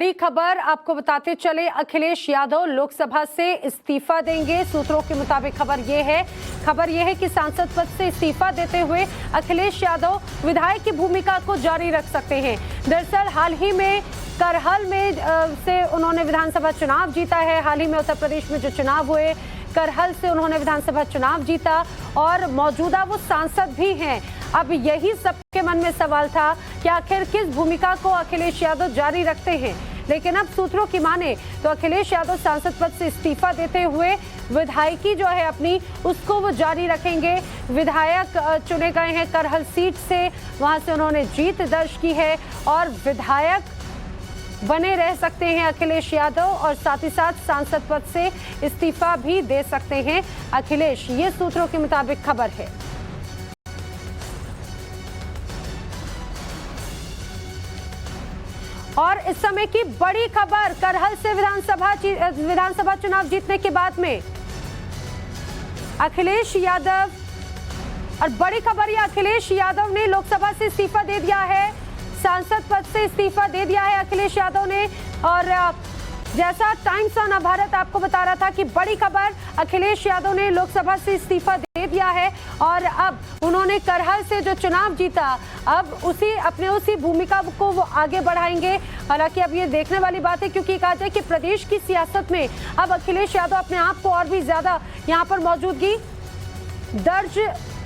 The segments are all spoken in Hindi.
बड़ी खबर आपको बताते चले, अखिलेश यादव लोकसभा से इस्तीफा देंगे। सूत्रों के मुताबिक खबर यह है कि सांसद पद से इस्तीफा देते हुए अखिलेश यादव विधायक की भूमिका को जारी रख सकते हैं। दरअसल हाल ही में करहल में से उन्होंने विधानसभा चुनाव जीता है। हाल ही में उत्तर प्रदेश में जो चुनाव हुए, करहल से उन्होंने विधानसभा चुनाव जीता और मौजूदा वो सांसद भी हैं। अब यही सबके मन में सवाल था कि आखिर किस भूमिका को अखिलेश यादव जारी रखते हैं। लेकिन अब सूत्रों की माने तो अखिलेश यादव सांसद पद से इस्तीफा देते हुए विधायकी जो है अपनी उसको वो जारी रखेंगे। विधायक चुने गए हैं करहल सीट से, वहां से उन्होंने जीत दर्ज की है और विधायक बने रह सकते हैं अखिलेश यादव और साथ ही साथ सांसद पद से इस्तीफा भी दे सकते हैं अखिलेश। ये सूत्रों के मुताबिक खबर है। और इस समय की बड़ी खबर, करहल से विधानसभा चुनाव जीतने के बाद में अखिलेश यादव, और बड़ी खबर ये अखिलेश यादव ने लोकसभा से इस्तीफा दे दिया है, सांसद पद से इस्तीफा दे दिया है अखिलेश यादव ने। और जैसा टाइम्स ऑन भारत आपको बता रहा था कि बड़ी खबर, अखिलेश यादव ने लोकसभा से इस्तीफा दे दिया है और अब उन्होंने करहल से जो चुनाव जीता, अब उसी भूमिका को वो आगे बढ़ाएंगे। हालांकि अब ये देखने वाली बात है, क्योंकि कहा जाए कि प्रदेश की सियासत में अब अखिलेश यादव अपने आप को और भी ज्यादा यहाँ पर मौजूदगी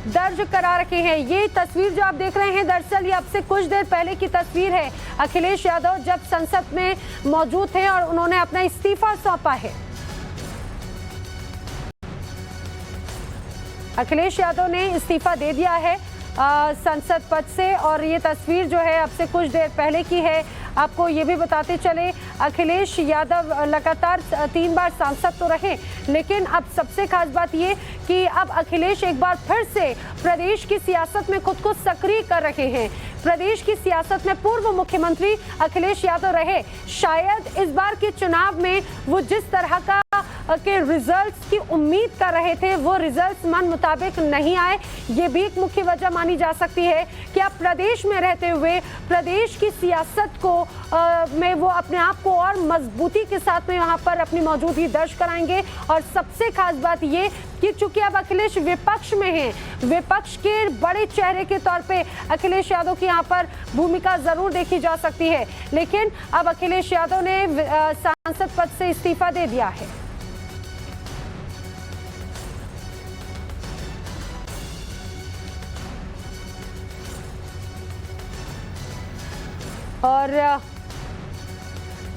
दर्ज करा रखे हैं। ये तस्वीर जो आप देख रहे हैं, दरअसल ये अब से कुछ देर पहले की तस्वीर है। अखिलेश यादव जब संसद में मौजूद थे और उन्होंने अपना इस्तीफा सौंपा है। अखिलेश यादव ने इस्तीफा दे दिया है संसद पद से और ये तस्वीर जो है अब से कुछ देर पहले की है। आपको ये भी बताते चले, अखिलेश यादव लगातार 3 बार सांसद तो रहे, लेकिन अब सबसे खास बात ये कि अब अखिलेश एक बार फिर से प्रदेश की सियासत में खुद को सक्रिय कर रहे हैं। प्रदेश की सियासत में पूर्व मुख्यमंत्री अखिलेश यादव रहे। शायद इस बार के चुनाव में वो जिस तरह के रिजल्ट्स की उम्मीद कर रहे थे, वो रिजल्ट्स मन मुताबिक नहीं आए। ये भी एक मुख्य वजह मानी जा सकती है कि आप प्रदेश में रहते हुए प्रदेश की सियासत को में वो अपने आप को और मजबूती के साथ में यहाँ पर अपनी मौजूदगी दर्ज कराएंगे। और सबसे खास बात ये कि चूंकि अब अखिलेश विपक्ष में हैं, विपक्ष के बड़े चेहरे के तौर पे अखिलेश यादव की यहाँ पर भूमिका जरूर देखी जा सकती है। लेकिन अब अखिलेश यादव ने सांसद पद से इस्तीफा दे दिया है। और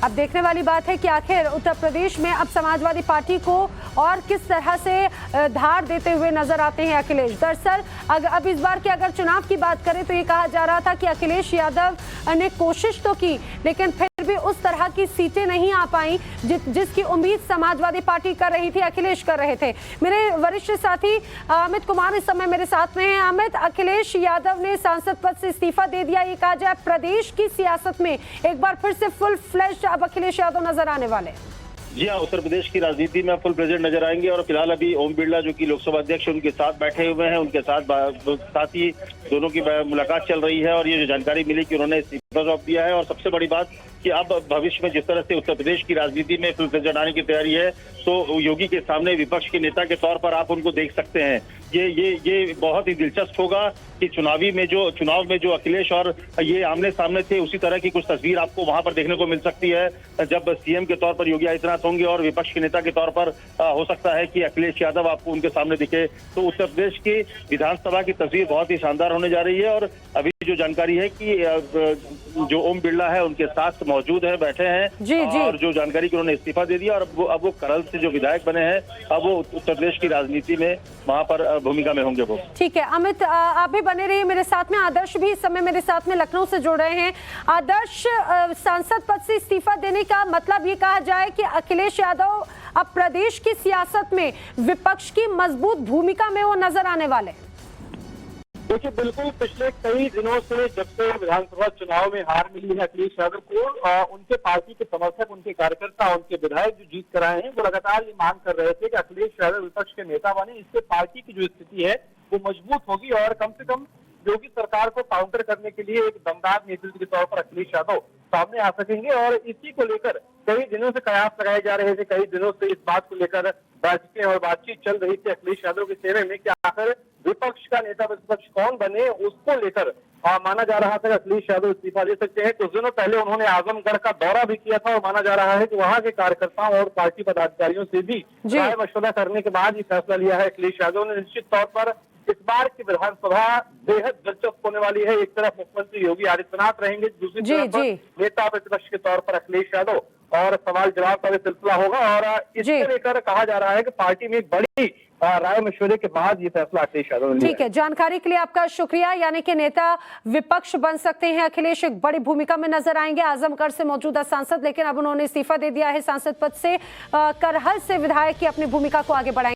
अब देखने वाली बात है कि आखिर उत्तर प्रदेश में अब समाजवादी पार्टी को और किस तरह से धार देते हुए नजर आते हैं अखिलेश। दरअसल अब इस बार के अगर चुनाव की बात करें तो ये कहा जा रहा था कि अखिलेश यादव ने कोशिश तो की, लेकिन फिर भी उस तरह की सीटें नहीं आ पाई जिसकी उम्मीद समाजवादी पार्टी कर रही थी, अखिलेश कर रहे थे। मेरे वरिष्ठ साथी अमित कुमार इस समय मेरे साथ में हैं। अमित, अखिलेश यादव ने सांसद पद से इस्तीफा दे दिया, ये कहा जाए प्रदेश की सियासत में एक बार फिर से फुल फ्लैश अब अखिलेश यादव नजर आने वाले। जी हाँ, उत्तर प्रदेश की राजनीति में फुल प्रेजेंट नजर आएंगे। और फिलहाल अभी ओम बिरला जो कि लोकसभा अध्यक्ष उनके साथ बैठे हुए हैं, उनके साथ ही दोनों की मुलाकात चल रही है और ये जो जानकारी मिली कि उन्होंने इस्तीफा सौंप दिया है। और सबसे बड़ी बात कि अब भविष्य में जिस तरह से उत्तर प्रदेश की राजनीति में फुल प्रेजेंट आने की तैयारी है, तो योगी के सामने विपक्ष के नेता के तौर पर आप उनको देख सकते हैं। ये बहुत ही दिलचस्प होगा कि चुनाव में जो अखिलेश और ये आमने सामने थे, उसी तरह की कुछ तस्वीर आपको वहां पर देखने को मिल सकती है जब सीएम के तौर पर योगी आदित्यनाथ होंगे और विपक्ष के नेता के तौर पर हो सकता है कि अखिलेश यादव आपको उनके सामने दिखे। तो उत्तर प्रदेश की विधानसभा की तस्वीर बहुत ही शानदार होने जा रही है। और अभी जो जानकारी है कि जो ओम बिरला है उनके साथ मौजूद है, बैठे हैं जी। और जो जानकारी कि उन्होंने इस्तीफा दे दिया और अब वो करहल से जो विधायक बने हैं, अब वो उत्तर प्रदेश की राजनीति में वहां पर भूमिका में होंगे वो। ठीक है अमित, आप भी बने रहिए मेरे साथ में। आदर्श भी इस समय मेरे साथ में लखनऊ से जुड़ रहे हैं। आदर्श, सांसद पद से इस्तीफा देने का मतलब ये कहा जाए कि अखिलेश यादव अब प्रदेश की सियासत में विपक्ष की मजबूत भूमिका में वो नजर आने वाले। देखिए, बिल्कुल पिछले कई दिनों से जब से विधानसभा चुनाव में हार मिली है अखिलेश यादव को, उनके पार्टी के समर्थक, उनके कार्यकर्ता, उनके विधायक जो जीत कर आए हैं, वो लगातार ये मांग कर रहे थे कि अखिलेश यादव विपक्ष के नेता बने। इससे पार्टी की जो स्थिति है वो मजबूत होगी और कम से कम योगी सरकार को काउंटर करने के लिए एक दमदार नेतृत्व के तौर पर अखिलेश यादव सामने आ सकेंगे। और इसी को लेकर कई दिनों से कयास लगाए जा रहे थे, कई दिनों से इस बात को लेकर बैठकें और बातचीत चल रही थी अखिलेश यादव के सेवे में कि आखिर विपक्ष का नेता प्रतिपक्ष कौन बने। उसको लेकर माना जा रहा था कि अखिलेश यादव इस्तीफा दे सकते हैं। कुछ दिनों पहले उन्होंने आजमगढ़ का दौरा भी किया था और माना जा रहा है कि वहां के कार्यकर्ताओं और पार्टी पदाधिकारियों से भी राय मशवरा करने के बाद ये फैसला लिया है अखिलेश यादव ने। निश्चित तौर पर इस बार की विधानसभा बेहद दिलचस्प होने वाली है। एक तरफ मुख्यमंत्री योगी आदित्यनाथ रहेंगे, दूसरी तरफ नेता प्रतिपक्ष के तौर पर अखिलेश यादव, और सवाल जवाब का भी सिलसिला होगा। और इसको लेकर कहा जा रहा है कि पार्टी में एक बड़ी राय मशवरे के बाद ये फैसला अखिलेश यादव ने लिया। ठीक है, जानकारी के लिए आपका शुक्रिया। यानी कि नेता विपक्ष बन सकते हैं अखिलेश, एक बड़ी भूमिका में नजर आएंगे। आजमगढ़ से मौजूदा सांसद, लेकिन अब उन्होंने इस्तीफा दे दिया है सांसद पद से। करहल से विधायक की अपनी भूमिका को आगे बढ़ाएंगे।